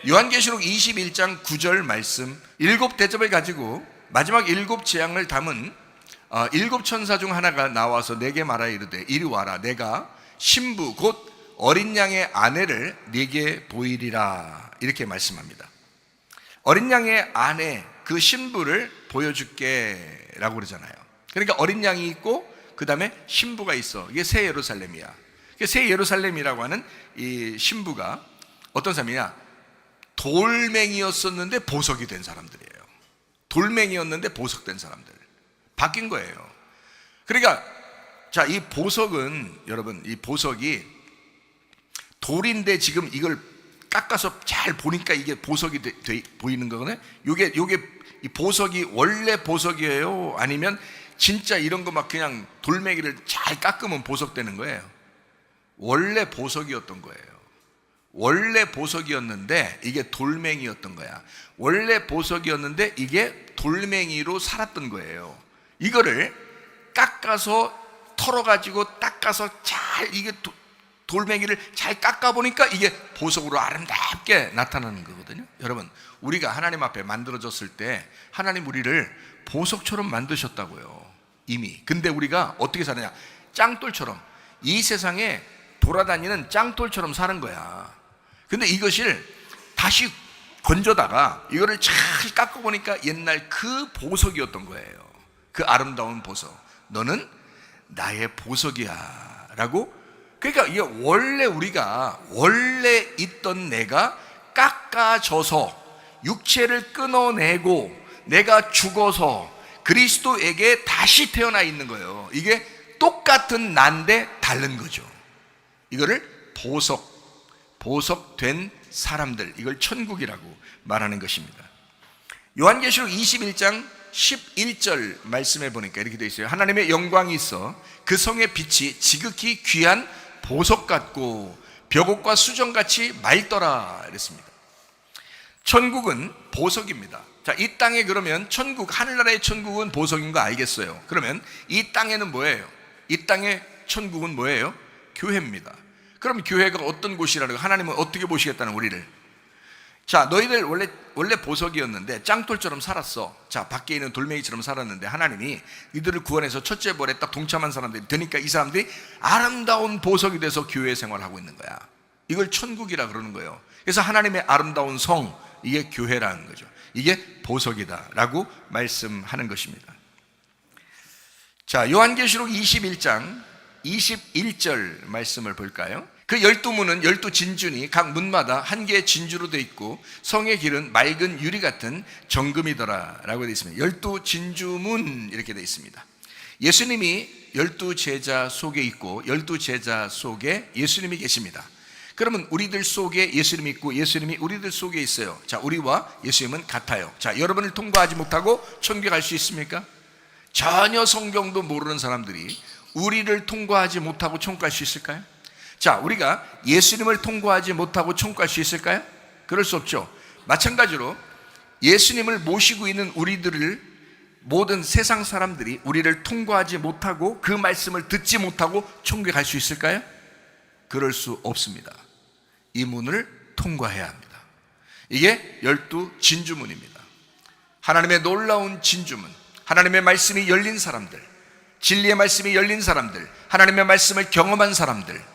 요한계시록 21장 9절 말씀, 7대접을 가지고 마지막 7재앙을 담은 7천사 중 하나가 나와서 내게 말하여 이르되 이리 와라. 내가 신부 곧 어린 양의 아내를 네게 보이리라. 이렇게 말씀합니다. 어린 양의 아내, 그 신부를 보여줄게 라고 그러잖아요. 그러니까 어린 양이 있고 그 다음에 신부가 있어. 이게 새 예루살렘이야. 새 예루살렘이라고 하는 이 신부가 어떤 사람이냐? 돌멩이였었는데 보석이 된 사람들이에요. 돌멩이였는데 보석된 사람들. 바뀐 거예요. 그러니까 자, 이 보석은, 여러분, 이 보석이 돌인데 지금 이걸 깎아서 잘 보니까 이게 보석이 보이는 거거든요. 요게 이 보석이 원래 보석이에요? 아니면 진짜 이런 거 막 그냥 돌멩이를 잘 깎으면 보석되는 거예요? 원래 보석이었던 거예요. 원래 보석이었는데 이게 돌멩이였던 거야. 원래 보석이었는데 이게 돌멩이로 살았던 거예요. 이거를 깎아서 털어가지고 닦아서 잘 이게 돌멩이를 잘 깎아보니까 이게 보석으로 아름답게 나타나는 거거든요. 여러분, 우리가 하나님 앞에 만들어졌을 때 하나님 우리를 보석처럼 만드셨다고요, 이미. 근데 우리가 어떻게 사느냐? 짱돌처럼, 이 세상에 돌아다니는 짱돌처럼 사는 거야. 근데 이것을 다시 건져다가 이거를 잘 깎아보니까 옛날 그 보석이었던 거예요. 그 아름다운 보석. 너는 나의 보석이야 라고. 그러니까 이게 원래 있던 내가 깎아져서 육체를 끊어내고 내가 죽어서 그리스도에게 다시 태어나 있는 거예요. 이게 똑같은 난데 다른 거죠. 이거를 보석된 사람들, 이걸 천국이라고 말하는 것입니다. 요한계시록 21장 11절 말씀해 보니까 이렇게 되어 있어요. 하나님의 영광이 있어 그 성의 빛이 지극히 귀한 보석 같고 벽옥과 수정같이 맑더라 이랬습니다. 천국은 보석입니다. 자, 이 땅에 그러면 천국, 하늘나라의 천국은 보석인 거 알겠어요. 그러면 이 땅에는 뭐예요? 이 땅의 천국은 뭐예요? 교회입니다. 그럼 교회가 어떤 곳이라는 거, 하나님은 어떻게 보시겠다는 우리를? 자, 너희들 원래 보석이었는데 짱돌처럼 살았어. 자, 밖에 있는 돌멩이처럼 살았는데 하나님이 이들을 구원해서 첫째 벌에 딱 동참한 사람들이 되니까 이 사람들이 아름다운 보석이 돼서 교회 생활하고 있는 거야. 이걸 천국이라 그러는 거예요. 그래서 하나님의 아름다운 성, 이게 교회라는 거죠. 이게 보석이다라고 말씀하는 것입니다. 자, 요한계시록 21장 21절 말씀을 볼까요? 그 12문은 12진주니 각 문마다 한 개의 진주로 되어 있고 성의 길은 맑은 유리 같은 정금이더라 라고 되어 있습니다. 12진주문 이렇게 되어 있습니다. 예수님이 12제자 속에 있고 12제자 속에 예수님이 계십니다. 그러면 우리들 속에 예수님이 있고 예수님이 우리들 속에 있어요. 자, 우리와 예수님은 같아요. 자, 여러분을 통과하지 못하고 천국에 갈 수 있습니까? 전혀 성경도 모르는 사람들이 우리를 통과하지 못하고 천국 갈 수 있을까요? 자, 우리가 예수님을 통과하지 못하고 천국 갈 수 있을까요? 그럴 수 없죠. 마찬가지로 예수님을 모시고 있는 우리들을 모든 세상 사람들이 우리를 통과하지 못하고 그 말씀을 듣지 못하고 천국에 갈 수 있을까요? 그럴 수 없습니다. 이 문을 통과해야 합니다. 이게 12진주문입니다. 하나님의 놀라운 진주문, 하나님의 말씀이 열린 사람들, 진리의 말씀이 열린 사람들, 하나님의 말씀을 경험한 사람들,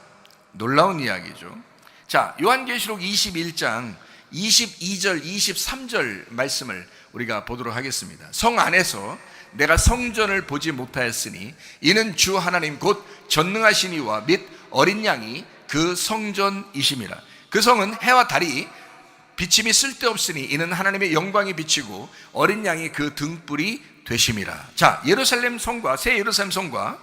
놀라운 이야기죠. 자, 요한계시록 21장 22절 23절 말씀을 우리가 보도록 하겠습니다. 성 안에서 내가 성전을 보지 못하였으니 이는 주 하나님 곧 전능하신 이와 및 어린 양이 그 성전이심이라. 그 성은 해와 달이 비침이 쓸데없으니 이는 하나님의 영광이 비치고 어린 양이 그 등불이 되심이라. 자, 예루살렘 성과 새 예루살렘 성과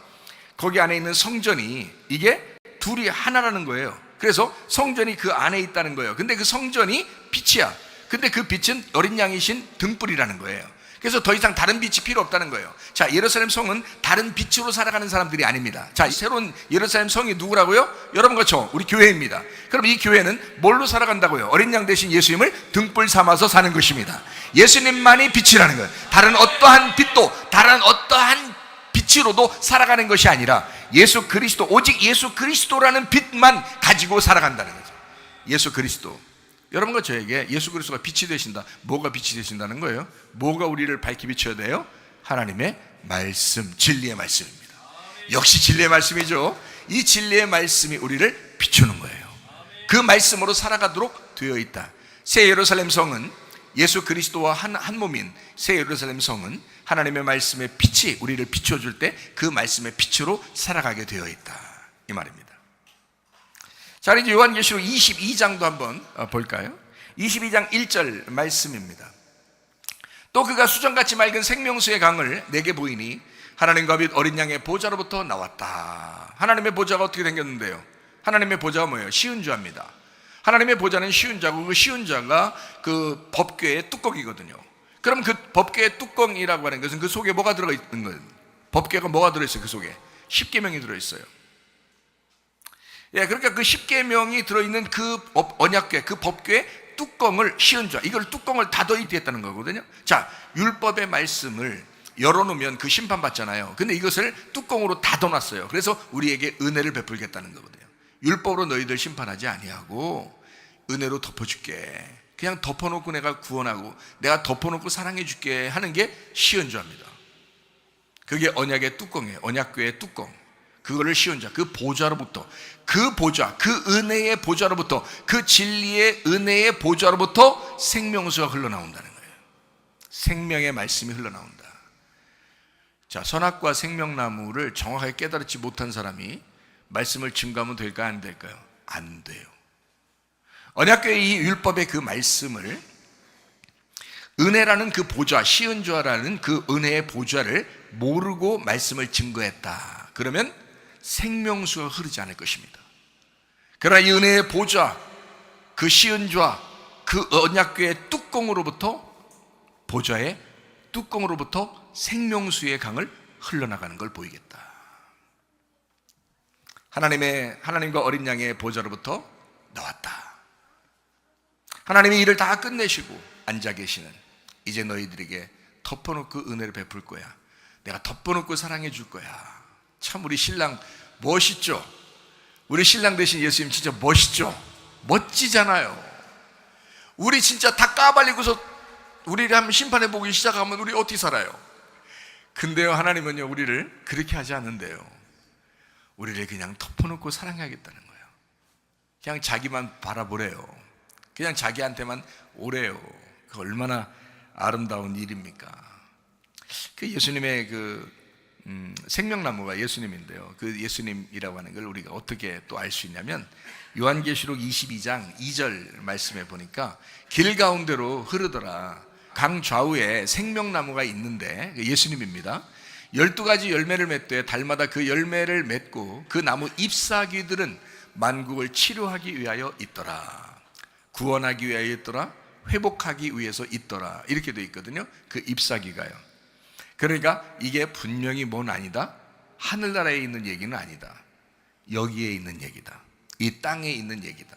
거기 안에 있는 성전이 이게 둘이 하나라는 거예요. 그래서 성전이 그 안에 있다는 거예요. 근데 그 성전이 빛이야. 근데 그 빛은 어린 양이신 등불이라는 거예요. 그래서 더 이상 다른 빛이 필요 없다는 거예요. 자, 예루살렘 성은 다른 빛으로 살아가는 사람들이 아닙니다. 자, 새로운 예루살렘 성이 누구라고요? 여러분 그렇죠? 우리 교회입니다. 그럼 이 교회는 뭘로 살아간다고요? 어린 양 대신 예수님을 등불 삼아서 사는 것입니다. 예수님만이 빛이라는 거예요. 다른 어떠한 빛도 다른 어떠한 빛으로도 살아가는 것이 아니라 예수 그리스도, 오직 예수 그리스도라는 빛만 가지고 살아간다는 거죠. 예수 그리스도. 여러분과 저에게 예수 그리스도가 빛이 되신다. 뭐가 빛이 되신다는 거예요? 뭐가 우리를 밝게 비춰야 돼요? 하나님의 말씀, 진리의 말씀입니다. 역시 진리의 말씀이죠. 이 진리의 말씀이 우리를 비추는 거예요. 그 말씀으로 살아가도록 되어 있다. 새 예루살렘 성은 예수 그리스도와 한 몸인 새 예루살렘 성은 하나님의 말씀의 빛이 우리를 비춰줄 때 그 말씀의 빛으로 살아가게 되어 있다, 이 말입니다. 자, 이제 요한계시록 22장도 한번 볼까요? 22장 1절 말씀입니다. 또 그가 수정같이 맑은 생명수의 강을 내게 보이니 하나님과 및 어린 양의 보좌로부터 나왔다. 하나님의 보좌가 어떻게 생겼는데요? 하나님의 보좌가 뭐예요? 시은좌입니다. 하나님의 보좌는 시은좌고 그 시은좌가 그 법궤의 뚜껑이거든요. 그럼 그 법궤의 뚜껑이라고 하는 것은 그 속에 뭐가 들어가 있는 거예요? 법궤가 뭐가 들어있어요? 그 속에 십계명이 들어있어요. 예, 그러니까 그 십계명이 들어있는 그 언약궤, 그 법궤의 뚜껑을 시은좌, 이걸 뚜껑을 닫아있게 했다는 거거든요. 자, 율법의 말씀을 열어놓으면 그 심판받잖아요. 근데 이것을 뚜껑으로 닫아놨어요. 그래서 우리에게 은혜를 베풀겠다는 거거든요. 율법으로 너희들 심판하지 아니하고 은혜로 덮어줄게. 그냥 덮어놓고 내가 구원하고 내가 덮어놓고 사랑해줄게 하는 게 시은좌입니다. 그게 언약의 뚜껑이에요. 언약궤의 뚜껑. 그거를 시은좌, 그 보좌로부터, 그 보좌, 그 은혜의 보좌로부터, 그 진리의 은혜의 보좌로부터 생명수가 흘러나온다는 거예요. 생명의 말씀이 흘러나온다. 자, 선악과 생명나무를 정확하게 깨달지 못한 사람이 말씀을 증거하면 될까요? 안 될까요? 안 돼요. 언약궤의 이 율법의 그 말씀을 은혜라는 그 보좌, 시은좌라는 그 은혜의 보좌를 모르고 말씀을 증거했다. 그러면 생명수가 흐르지 않을 것입니다. 그러나 이 은혜의 보좌, 그 시은좌, 그 언약궤의 뚜껑으로부터, 보좌의 뚜껑으로부터 생명수의 강을 흘러나가는 걸 보이겠다. 하나님과 어린 양의 보좌로부터 나왔다. 하나님이 일을 다 끝내시고 앉아 계시는 이제 너희들에게 덮어놓고 은혜를 베풀 거야. 내가 덮어놓고 사랑해 줄 거야. 참 우리 신랑 멋있죠? 우리 신랑 대신 예수님 진짜 멋있죠? 멋지잖아요. 우리 진짜 다 까발리고서 우리를 한번 심판해 보기 시작하면 우리 어떻게 살아요? 근데요, 하나님은요, 우리를 그렇게 하지 않는데요. 우리를 그냥 덮어놓고 사랑하겠다는 거예요. 그냥 자기만 바라보래요. 그냥 자기한테만 오래요. 그 얼마나 아름다운 일입니까? 그 예수님의 생명나무가 예수님인데요. 그 예수님이라고 하는 걸 우리가 어떻게 또 알 수 있냐면 요한계시록 22장 2절 말씀에 보니까 길 가운데로 흐르더라. 강 좌우에 생명나무가 있는데 예수님입니다. 12가지 열매를 맺되 달마다 그 열매를 맺고 그 나무 잎사귀들은 만국을 치료하기 위하여 있더라. 구원하기 위하여 있더라. 회복하기 위해서 있더라. 이렇게 되어 있거든요. 그 잎사귀가요. 그러니까 이게 분명히 뭔 아니다? 하늘나라에 있는 얘기는 아니다. 여기에 있는 얘기다. 이 땅에 있는 얘기다.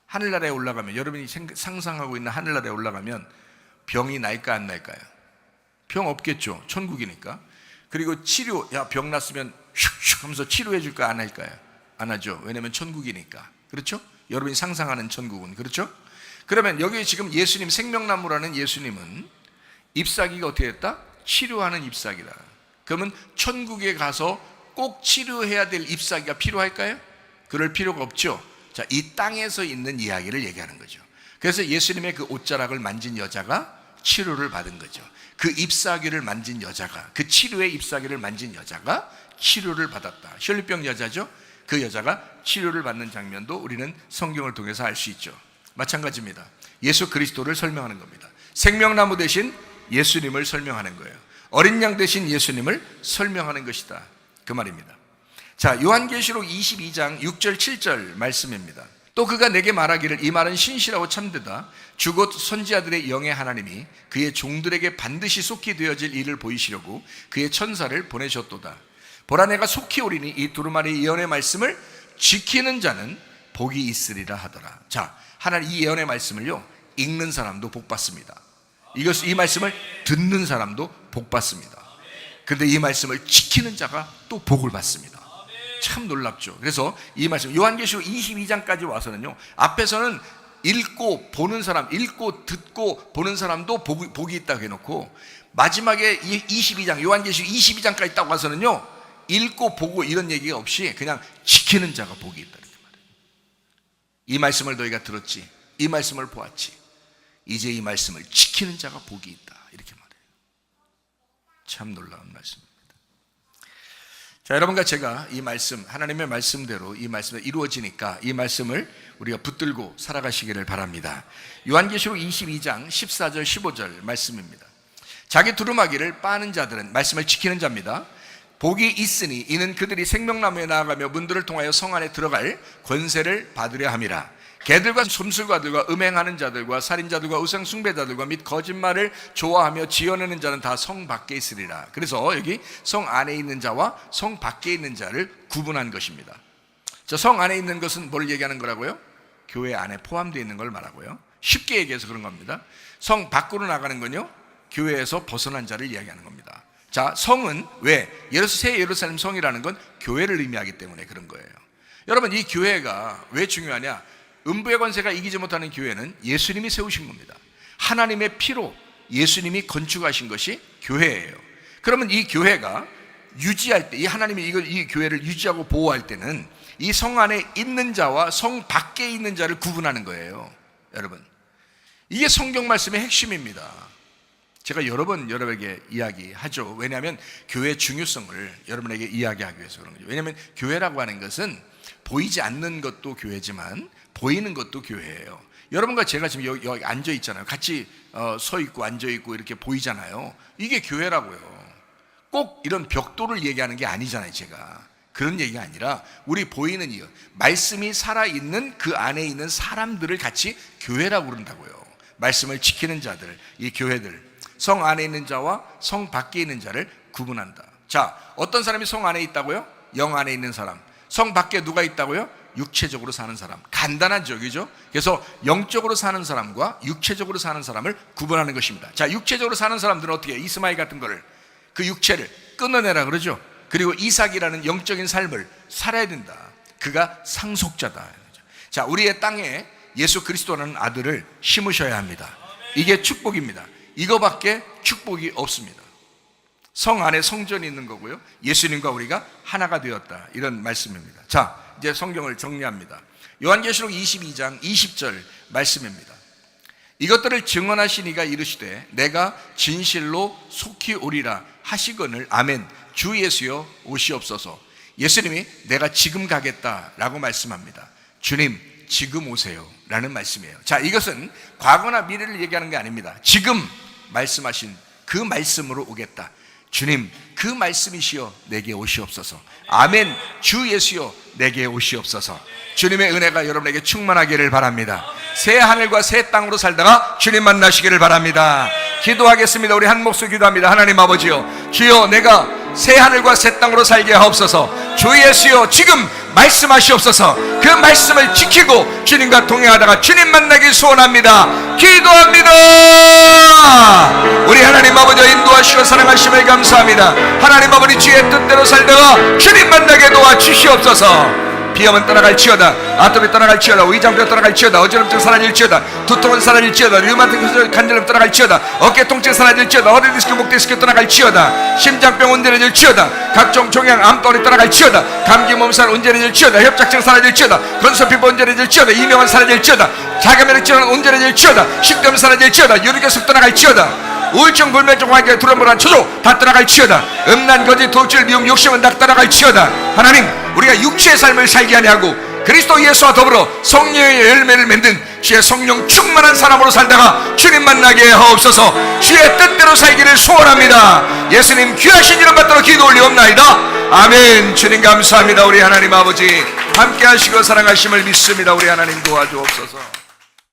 하늘나라에 올라가면, 여러분이 상상하고 있는 하늘나라에 올라가면 병이 날까 안 날까요? 병 없겠죠. 천국이니까. 그리고 치료, 야, 병 났으면 슉슉 하면서 치료해 줄까 안 할까요? 안 하죠. 왜냐하면 천국이니까. 그렇죠? 여러분이 상상하는 천국은. 그렇죠? 그러면 여기 지금 예수님, 생명나무라는 예수님은 잎사귀가 어떻게 됐다? 치료하는 잎사귀다. 그러면 천국에 가서 꼭 치료해야 될 잎사귀가 필요할까요? 그럴 필요가 없죠. 자, 이 땅에서 있는 이야기를 얘기하는 거죠. 그래서 예수님의 그 옷자락을 만진 여자가 치료를 받은 거죠. 그 잎사귀를 만진 여자가, 그 치료의 잎사귀를 만진 여자가 치료를 받았다. 혈류병 여자죠. 그 여자가 치료를 받는 장면도 우리는 성경을 통해서 알 수 있죠. 마찬가지입니다. 예수 그리스도를 설명하는 겁니다. 생명나무 대신 예수님을 설명하는 거예요. 어린 양 대신 예수님을 설명하는 것이다. 그 말입니다. 자, 요한계시록 22장 6절 7절 말씀입니다. 또 그가 내게 말하기를 이 말은 신실하고 참되다. 주 곧 선지자들의 영의 하나님이 그의 종들에게 반드시 속히 되어질 일을 보이시려고 그의 천사를 보내셨도다. 보라, 내가 속히 오리니 이 두루마리 예언의 말씀을 지키는 자는 복이 있으리라 하더라. 자, 하나님 이 예언의 말씀을요, 읽는 사람도 복 받습니다. 이 말씀을 듣는 사람도 복 받습니다. 그런데 이 말씀을 지키는 자가 또 복을 받습니다. 참 놀랍죠. 그래서 이 말씀 요한계시록 22장까지 와서는요, 앞에서는 읽고 보는 사람, 읽고 듣고 보는 사람도 복이 있다고 해놓고 마지막에 22장 요한계시록 22장까지 딱 와서는요, 읽고 보고 이런 얘기가 없이 그냥 지키는 자가 복이 있다 이렇게 말해요. 이 말씀을 너희가 들었지, 이 말씀을 보았지, 이제 이 말씀을 지키는 자가 복이 있다 이렇게 말해요. 참 놀라운 말씀입니다. 자, 여러분과 제가 이 말씀, 하나님의 말씀대로 이 말씀이 이루어지니까 이 말씀을 우리가 붙들고 살아가시기를 바랍니다. 요한계시록 22장 14절 15절 말씀입니다. 자기 두루마기를 빠는 자들은, 말씀을 지키는 자입니다. 복이 있으니 이는 그들이 생명나무에 나아가며 문들을 통하여 성 안에 들어갈 권세를 받으려 함이라. 개들과 솜술가들과 음행하는 자들과 살인자들과 우상 숭배자들과 및 거짓말을 좋아하며 지어내는 자는 다 성 밖에 있으리라. 그래서 여기 성 안에 있는 자와 성 밖에 있는 자를 구분한 것입니다. 자, 성 안에 있는 것은 뭘 얘기하는 거라고요? 교회 안에 포함되어 있는 걸 말하고요. 쉽게 얘기해서 그런 겁니다. 성 밖으로 나가는 건요, 교회에서 벗어난 자를 이야기하는 겁니다. 자, 성은 왜? 새 예루살렘 성이라는 건 교회를 의미하기 때문에 그런 거예요. 여러분, 이 교회가 왜 중요하냐? 음부의 권세가 이기지 못하는 교회는 예수님이 세우신 겁니다. 하나님의 피로 예수님이 건축하신 것이 교회예요. 그러면 이 교회가 유지할 때, 이 하나님이 이 교회를 유지하고 보호할 때는 이 성 안에 있는 자와 성 밖에 있는 자를 구분하는 거예요. 여러분, 이게 성경 말씀의 핵심입니다. 제가 여러 번 여러분에게 이야기하죠. 왜냐하면 교회의 중요성을 여러분에게 이야기하기 위해서 그런 거죠. 왜냐하면 교회라고 하는 것은 보이지 않는 것도 교회지만 보이는 것도 교회예요. 여러분과 제가 지금 여기 앉아 있잖아요. 같이 서 있고 앉아 있고 이렇게 보이잖아요. 이게 교회라고요. 꼭 이런 벽돌을 얘기하는 게 아니잖아요. 제가 그런 얘기가 아니라 우리 보이는 이 말씀이 살아있는 그 안에 있는 사람들을 같이 교회라고 그런다고요. 말씀을 지키는 자들, 이 교회들, 성 안에 있는 자와 성 밖에 있는 자를 구분한다. 자, 어떤 사람이 성 안에 있다고요? 영 안에 있는 사람. 성 밖에 누가 있다고요? 육체적으로 사는 사람. 간단하죠, 그죠? 그래서 영적으로 사는 사람과 육체적으로 사는 사람을 구분하는 것입니다. 자, 육체적으로 사는 사람들은 어떻게 해요? 이스마엘 같은 거를, 그 육체를 끊어내라 그러죠. 그리고 이삭이라는 영적인 삶을 살아야 된다. 그가 상속자다. 자, 우리의 땅에 예수 그리스도라는 아들을 심으셔야 합니다. 이게 축복입니다. 이거밖에 축복이 없습니다. 성 안에 성전이 있는 거고요, 예수님과 우리가 하나가 되었다, 이런 말씀입니다. 자, 이제 성경을 정리합니다. 요한계시록 22장 20절 말씀입니다. 이것들을 증언하시니가 이르시되 내가 진실로 속히 오리라 하시거늘 아멘. 주 예수여 오시옵소서. 예수님이 내가 지금 가겠다라고 말씀합니다. 주님 지금 오세요 라는 말씀이에요. 자, 이것은 과거나 미래를 얘기하는 게 아닙니다. 지금 말씀하신 그 말씀으로 오겠다. 주님 그 말씀이시여 내게 오시옵소서. 아멘. 주 예수여 내게 오시옵소서. 주님의 은혜가 여러분에게 충만하기를 바랍니다. 새 하늘과 새 땅으로 살다가 주님 만나시기를 바랍니다. 기도하겠습니다. 우리 한 목소리 기도합니다. 하나님 아버지여, 주여 내가 새 하늘과 새 땅으로 살게 하옵소서. 주 예수여 지금 말씀하시옵소서. 그 말씀을 지키고 주님과 동행하다가 주님 만나기 소원합니다. 기도합니다. 우리 하나님 아버지 인도하시고 사랑하심을 감사합니다. 하나님 아버지 주의 뜻대로 살다가 주님 만나게 도와주시옵소서. 비염은 떠나갈지어다, 아토피 떠나갈지어다, 위장병 떠나갈지어다, 어지럼증 사라질지어다, 두통은 사라질지어다, 류마티크 관절염 떠나갈지어다, 어깨 통증 사라질지어다, 허리 디스크, 목 디스크 떠나갈지어다, 심장병 온전해질지어다, 각종 종양 암덩어리 떠나갈지어다, 감기 몸살 온전해질지어다, 협착증 사라질지어다, 건소피부 온전해질지어다, 이명은 사라질지어다, 자가면역질환 온전해질지어다, 식도염 사라질지어다, 유리결석 떠나갈지어다, 우울증, 불면증, 환경, 두려움불안, 초조 다 떠나갈지어다, 음란, 거짓, 도둑질, 미움, 욕심은 다 떠나갈지어다. 하나님 우리가 육체의 삶을 살게 하냐 하고 그리스도 예수와 더불어 성령의 열매를 맺는 주의 성령 충만한 사람으로 살다가 주님 만나게 하옵소서. 주의 뜻대로 살기를 소원합니다. 예수님 귀하신 이름 받들어 기도 올리옵나이다. 아멘. 주님 감사합니다. 우리 하나님 아버지 함께 하시고 사랑하심을 믿습니다. 우리 하나님 도와주옵소서.